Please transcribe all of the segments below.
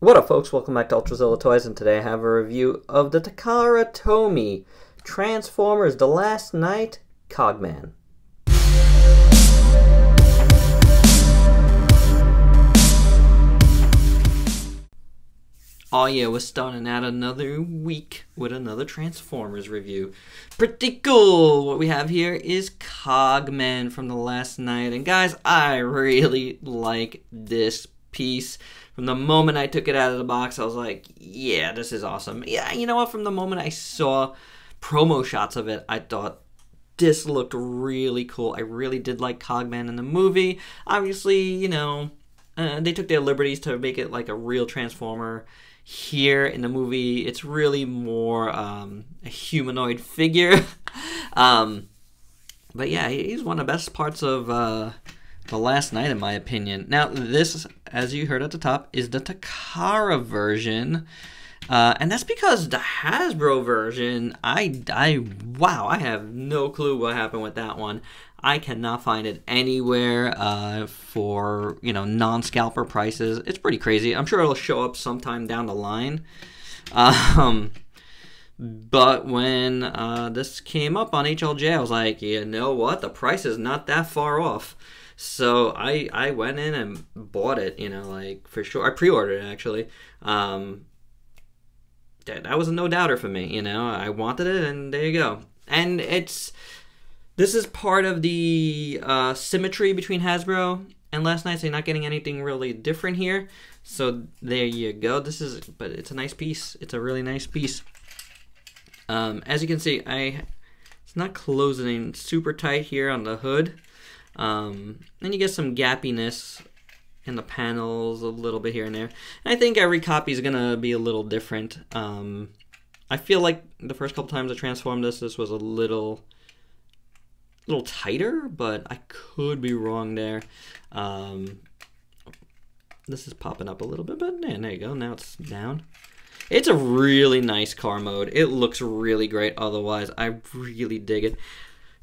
What up, folks? Welcome back to ULTRAZILLA Toys, and today I have a review of the Takara Tomy Transformers The Last Knight Cogman. Oh yeah, we're starting out another week with another Transformers review. Pretty cool! What we have here is Cogman from The Last Knight, and guys, I really like this piece. From the moment I took it out of the box, I was like, yeah, this is awesome. Yeah, you know what? From the moment I saw promo shots of it, I thought this looked really cool. I really did like Cogman in the movie. Obviously, you know, they took their liberties to make it like a real Transformer. Here in the movie, it's really more a humanoid figure. But yeah, he's one of the best parts of The Last Knight, in my opinion. Now, this, as you heard at the top, is the Takara version. And that's because the Hasbro version, wow, I have no clue what happened with that one. I cannot find it anywhere for, you know, non-scalper prices. It's pretty crazy. I'm sure it'll show up sometime down the line. But when this came up on HLJ, I was like, you know what? The price is not that far off. So I went in and bought it, you know, like, for sure. I pre-ordered it, actually. That was a no-doubter for me, you know. I wanted it, and there you go. And this is part of the symmetry between Hasbro and Last Knight, so you're not getting anything really different here. So there you go. But it's a nice piece. It's a really nice piece. As you can see, it's not closing super tight here on the hood. And you get some gappiness in the panels a little bit here and there. And I think every copy is going to be a little different. I feel like the first couple times I transformed this was a little tighter, but I could be wrong there. This is popping up a little bit, but there you go. Now it's down. It's a really nice car mode. It looks really great otherwise. I really dig it.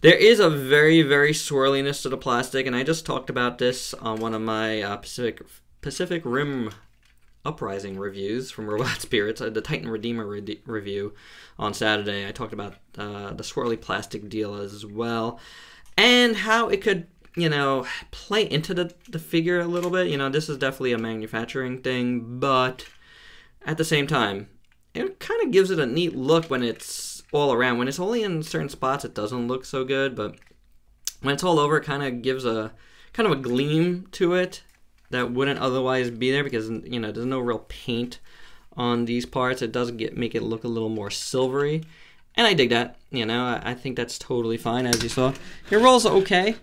There is a very, very swirliness to the plastic, and I just talked about this on one of my Pacific Rim Uprising reviews from Robot Spirits, the Titan Redeemer review on Saturday. I talked about the swirly plastic deal as well, and how it could, you know, play into the figure a little bit. You know, this is definitely a manufacturing thing, but at the same time, it kind of gives it a neat look when it's all around. When it's only in certain spots, it doesn't look so good, but when it's all over, it kind of gives a gleam to it that wouldn't otherwise be there, because, you know, there's no real paint on these parts. It does make it look a little more silvery, and I dig that. You know, I think that's totally fine. As you saw, it rolls okay.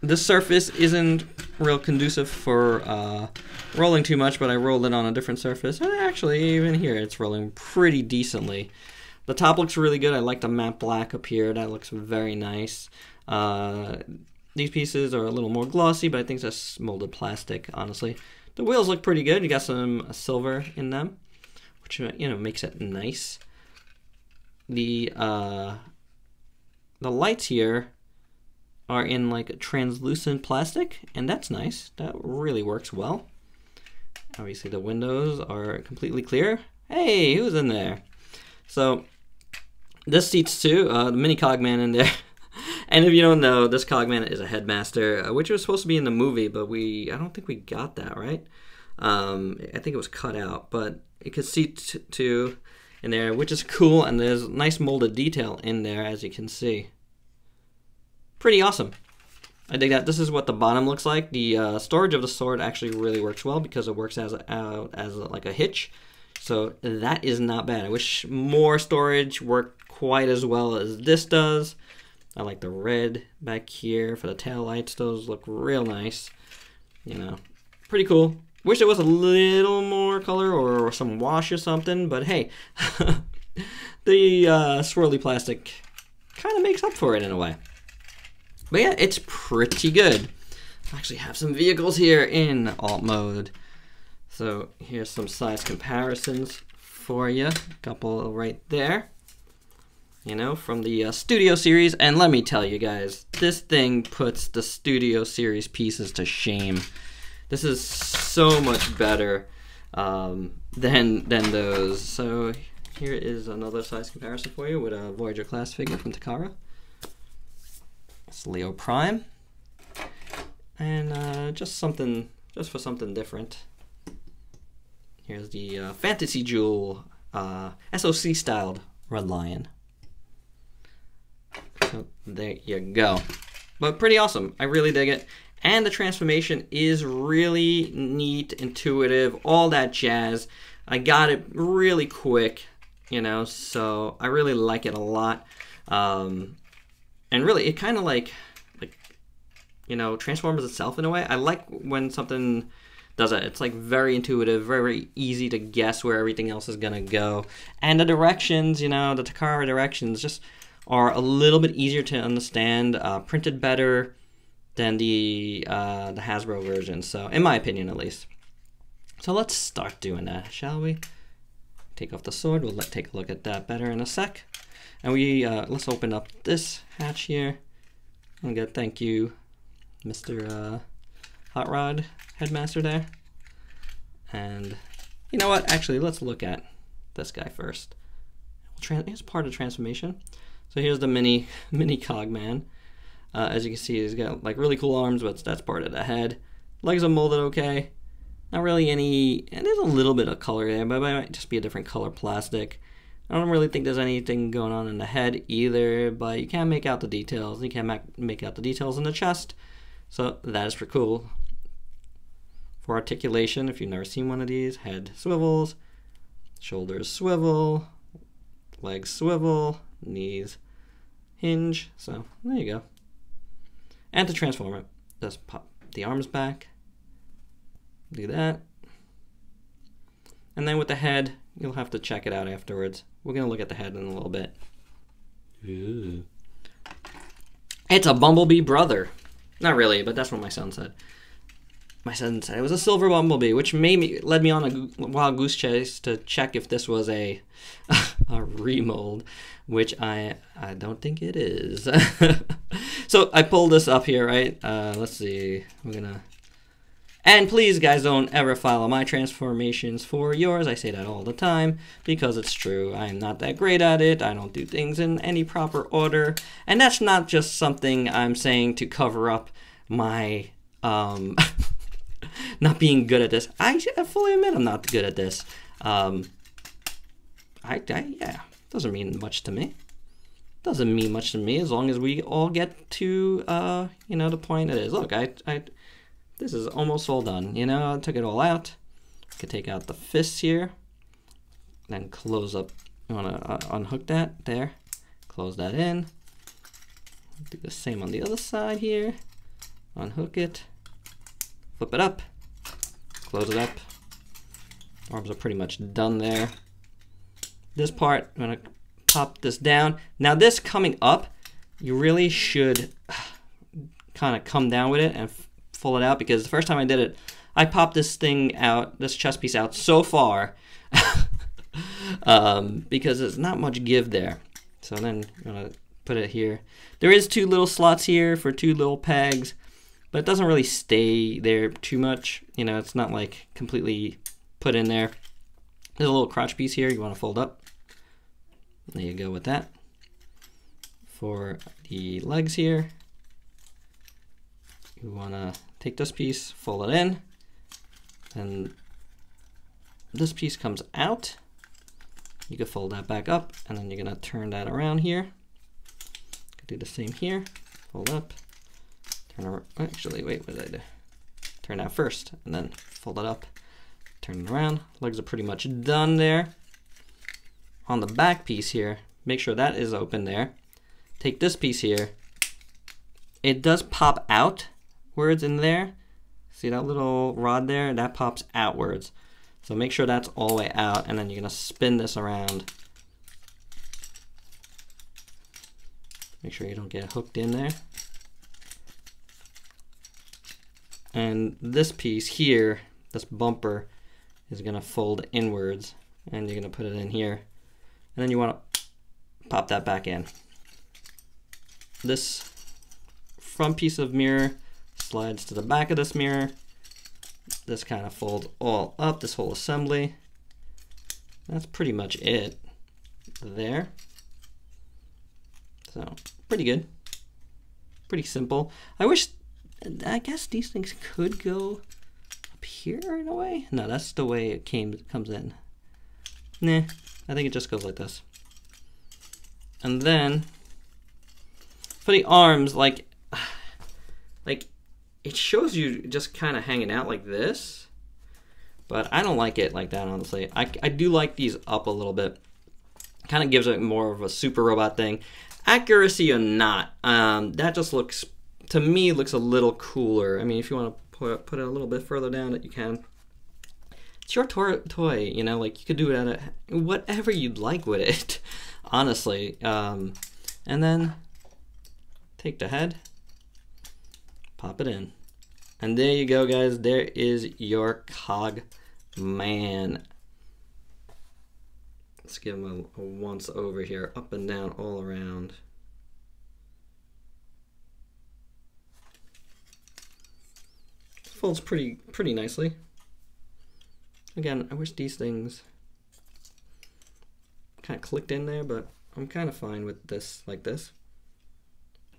The surface isn't real conducive for rolling too much, but I rolled it on a different surface, and actually even here it's rolling pretty decently. The top looks really good. I like the matte black up here. That looks very nice. These pieces are a little more glossy, but I think that's molded plastic, honestly. The wheels look pretty good. You got some silver in them, which, you know, makes it nice. The lights here are in like a translucent plastic, and that's nice. That really works well. Obviously the windows are completely clear. Hey, who's in there? So this seats too, the mini Cogman in there. And if you don't know, this Cogman is a headmaster, which was supposed to be in the movie, but I don't think we got that, right? I think it was cut out, but it could seat two in there, which is cool, and there's nice molded detail in there, as you can see. Pretty awesome. I dig that. This is what the bottom looks like. The storage of the sword actually really works well, because it works as like a hitch. So that is not bad. I wish more storage worked quite as well as this does. I like the red back here for the tail lights. Those look real nice. You know, pretty cool. Wish there was a little more color or some wash or something, but hey, the swirly plastic kind of makes up for it in a way. But yeah, it's pretty good. I actually have some vehicles here in alt mode. So here's some size comparisons for you. A couple right there. You know, from the Studio Series. And let me tell you guys, this thing puts the Studio Series pieces to shame. This is so much better than those. So here is another size comparison for you with a Voyager class figure from Takara. It's Leo Prime, and just for something different. Here's the Fantasy Jewel SOC styled Red Lion. So there you go. But pretty awesome. I really dig it. And the transformation is really neat, intuitive, all that jazz. I got it really quick, you know, so I really like it a lot. And really, it kind of like, you know, transforms itself in a way. I like when something does it. It's like very intuitive, very easy to guess where everything else is gonna go. And the directions, you know, the Takara directions just are a little bit easier to understand, printed better than the Hasbro version. So, in my opinion, at least. So let's start doing that, shall we? Take off the sword. We'll take a look at that better in a sec. And let's open up this hatch here. And get thank you, Mr. Hot Rod Headmaster there. And you know what? Actually, let's look at this guy first. Here's part of the transformation. So here's the mini Cogman. As you can see, he's got like really cool arms, but that's part of the head. Legs are molded okay. Not really any, and there's a little bit of color there, but it might just be a different color plastic. I don't really think there's anything going on in the head either, but you can make out the details. You can make out the details in the chest, so that is pretty cool. For articulation, if you've never seen one of these, head swivels, shoulders swivel, legs swivel, knees hinge, so there you go. And to transform it, just pop the arms back, do that. And then with the head, you'll have to check it out afterwards. We're going to look at the head in a little bit. Ooh. It's a Bumblebee brother. Not really, but that's what my son said. My son said it was a silver Bumblebee, which led me on a wild goose chase to check if this was a remold, which I don't think it is. So I pulled this up here, right? Let's see. We're gonna. And please, guys, don't ever follow my transformations for yours. I say that all the time because it's true. I am not that great at it. I don't do things in any proper order, and that's not just something I'm saying to cover up my not being good at this. I fully admit I'm not good at this. Yeah, doesn't mean much to me. Doesn't mean much to me as long as we all get to you know, the point it is. Look, this is almost all done. You know, I took it all out. I could take out the fists here, then close up. You want to unhook that there, close that in. Do the same on the other side here. Unhook it, flip it up, close it up. Arms are pretty much done there. This part, I'm gonna pop this down. Now this coming up, you really should kind of come down with it and pull it out, because the first time I did it, I popped this thing out, this chest piece out so far because there's not much give there. So then I'm gonna put it here. There is two little slots here for two little pegs, but it doesn't really stay there too much. You know, it's not like completely put in there. There's a little crotch piece here you want to fold up. There you go with that. For the legs here, you want to take this piece, fold it in, and this piece comes out. You can fold that back up, and then you're going to turn that around here. Do the same here, fold up, turn around. Actually, wait, what did I do? Turn that first, and then fold it up, turn it around. Legs are pretty much done there. On the back piece here, make sure that is open there. Take this piece here. It does pop outwards in there. See that little rod there? That pops outwards. So make sure that's all the way out, and then you're gonna spin this around. Make sure you don't get hooked in there. And this piece here, this bumper, is gonna fold inwards, and you're gonna put it in here. And then you want to pop that back in. This front piece of mirror slides to the back of this mirror. This kind of folds all up, this whole assembly. That's pretty much it there. So, pretty good. Pretty simple. I guess these things could go up here in a way. No, that's the way it comes in. Nah, I think it just goes like this. And then, for the arms, like it shows you just kind of hanging out like this, but I don't like it like that, honestly. I do like these up a little bit. Kind of gives it more of a super robot thing. Accuracy or not, that just looks, to me, looks a little cooler. I mean, if you want to put it a little bit further down, that you can. It's your toy, you know, like you could do it at whatever you'd like with it, honestly. And then take the head, pop it in. And there you go, guys. There is your Cogman. Let's give him a once over here, up and down, all around. Folds pretty nicely. Again, I wish these things kind of clicked in there, but I'm kind of fine with this like this.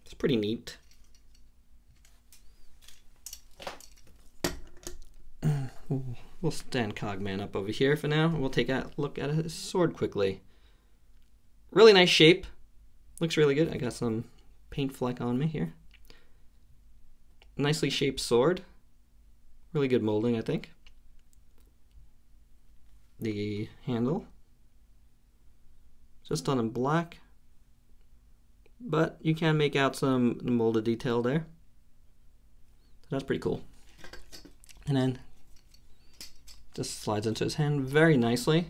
It's pretty neat. We'll stand Cogman up over here for now. We'll take a look at his sword quickly. Really nice shape. Looks really good. I got some paint fleck on me here. Nicely shaped sword. Really good molding, I think. The handle. Just done in black. But you can make out some molded detail there. So that's pretty cool. And then just slides into his hand very nicely.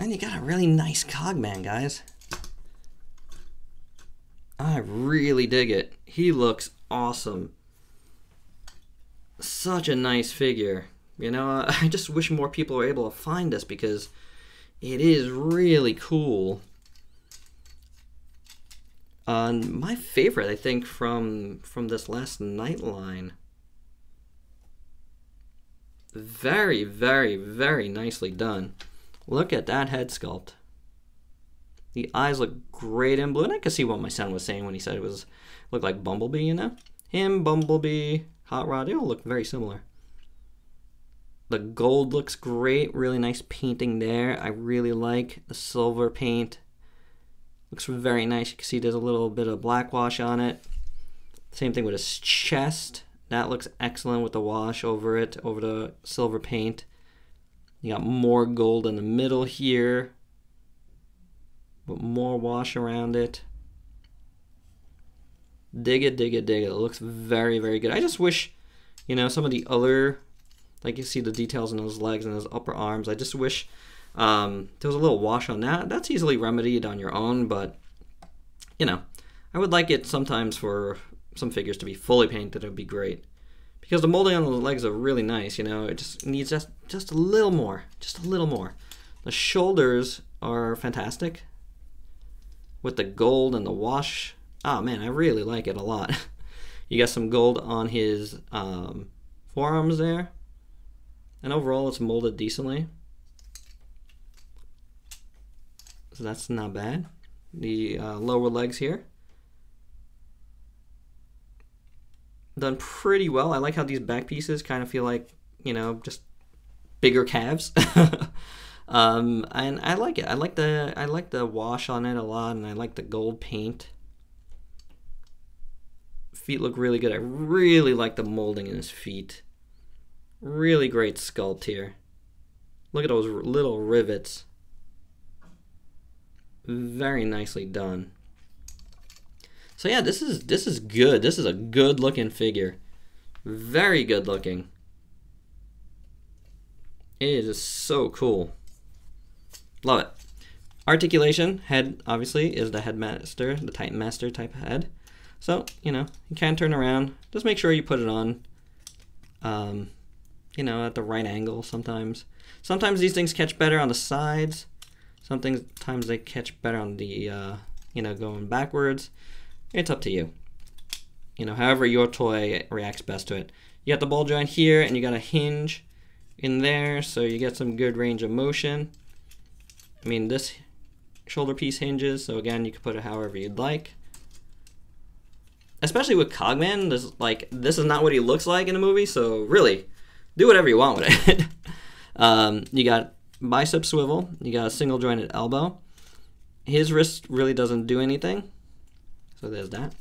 And you got a really nice Cogman, guys. I really dig it. He looks awesome. Such a nice figure. You know, I just wish more people were able to find this because it is really cool. My favorite, I think, from this last night line. Very, very, very nicely done. Look at that head sculpt. The eyes look great in blue, and I can see what my son was saying when he said it was looked like Bumblebee, you know? Him, Bumblebee, Hot Rod, they all look very similar. The gold looks great, really nice painting there. I really like the silver paint. Looks very nice. You can see there's a little bit of black wash on it. Same thing with his chest. That looks excellent with the wash over it, over the silver paint. You got more gold in the middle here, but more wash around it. Dig it, dig it, dig it. It looks very, very good. I just wish, you know, some of the other, like you see the details in those legs and those upper arms. I just wish there was a little wash on that. That's easily remedied on your own, but, you know, I would like it sometimes for some figures to be fully painted. It would be great. Because the molding on the legs are really nice, you know, it just needs just a little more. Just a little more. The shoulders are fantastic. With the gold and the wash. Oh man, I really like it a lot. You got some gold on his forearms there. And overall it's molded decently. So that's not bad. The lower legs here. Done pretty well. I like how these back pieces kind of feel like, you know, just bigger calves. And I like it. I like the wash on it a lot, and I like the gold paint. Feet look really good. I really like the molding in his feet. Really great sculpt here. Look at those little rivets. Very nicely done. So yeah, this is good. This is a good looking figure. Very good looking. It is so cool. Love it. Articulation Head, obviously, is the headmaster, the Titan Master type head. So, you know, you can turn around. Just make sure you put it on, you know, at the right angle sometimes. Sometimes these things catch better on the sides. Sometimes they catch better on the, you know, going backwards. It's up to you. You know, however your toy reacts best to it. You got the ball joint here, and you got a hinge in there, so you get some good range of motion. I mean, this shoulder piece hinges, so again, you can put it however you'd like. Especially with Cogman, this is not what he looks like in a movie, so really, do whatever you want with it. You got bicep swivel, you got a single jointed elbow. His wrist really doesn't do anything, so there's that.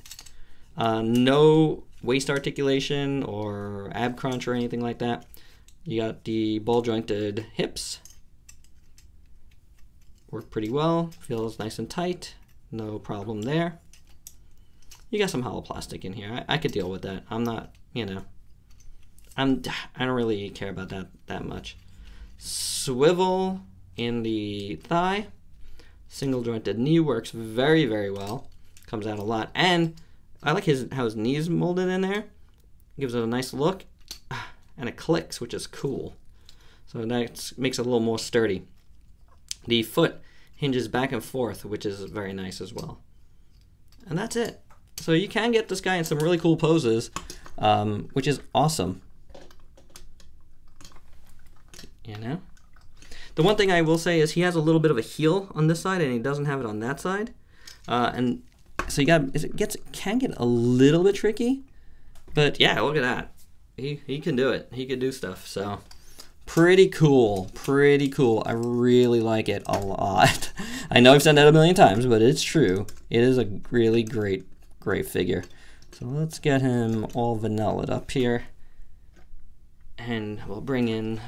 No waist articulation or ab crunch or anything like that. You got the ball jointed hips. Work pretty well, feels nice and tight, no problem there. You got some hollow plastic in here. I could deal with that. I'm not, you know, I don't really care about that much. Swivel in the thigh. Single jointed knee works very, very well. Comes out a lot. And I like how his knee's molded in there. Gives it a nice look. And it clicks, which is cool. So that makes it a little more sturdy. The foot hinges back and forth, which is very nice as well. And that's it. So you can get this guy in some really cool poses, which is awesome. You know? The one thing I will say is he has a little bit of a heel on this side, and he doesn't have it on that side. And so it can get a little bit tricky. But yeah, look at that. He can do it. He can do stuff. So pretty cool. Pretty cool. I really like it a lot. I know I've said that a million times, but it's true. It is a really great figure. So let's get him all vanilla'd up here. And we'll bring in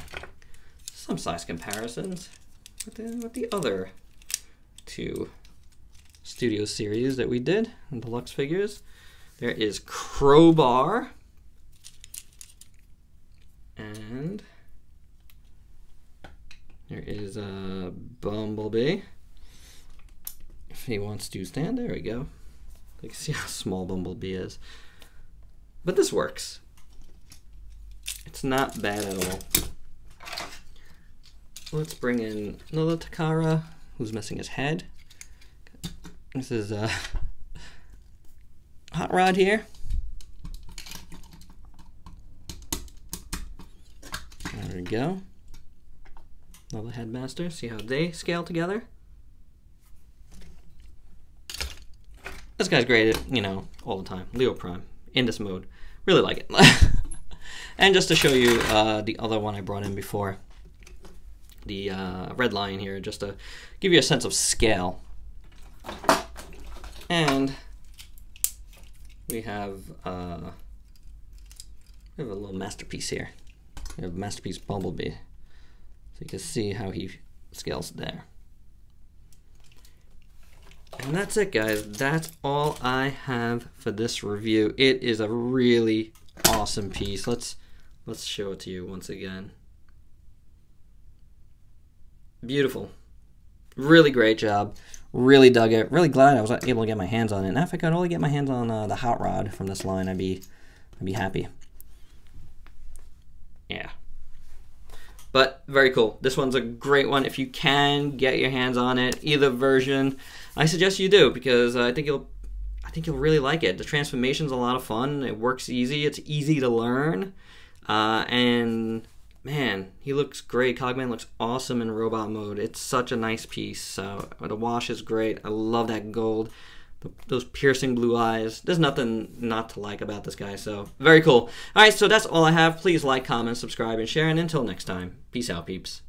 some size comparisons with the other two Studio series that we did in deluxe figures. There is Crowbar. And there is a Bumblebee. If he wants to stand, there we go. You can see how small Bumblebee is. But this works. It's not bad at all. Let's bring in another Takara, who's missing his head. This is a Hot Rod here. There we go. Another Headmaster. See how they scale together. This guy's great, you know, all the time. Leo Prime in this mode. Really like it. And just to show you the other one I brought in before, the Red Lion here, just to give you a sense of scale. And we have a little masterpiece here. We have Masterpiece Bumblebee. So you can see how he scales there. And that's it, guys. That's all I have for this review. It is a really awesome piece. Let's show it to you once again. Beautiful. Really great job. Really dug it. Really glad I was able to get my hands on it. Now if I could only get my hands on the Hot Rod from this line, I'd be happy. Yeah. But very cool. This one's a great one. If you can get your hands on it, either version, I suggest you do, because I think you'll really like it. The transformation's a lot of fun. It works easy. It's easy to learn. And man, he looks great. Cogman looks awesome in robot mode. It's such a nice piece. The wash is great. I love that gold. Those piercing blue eyes. There's nothing not to like about this guy, so very cool. Alright, so that's all I have. Please like, comment, subscribe, and share, and until next time, peace out, peeps.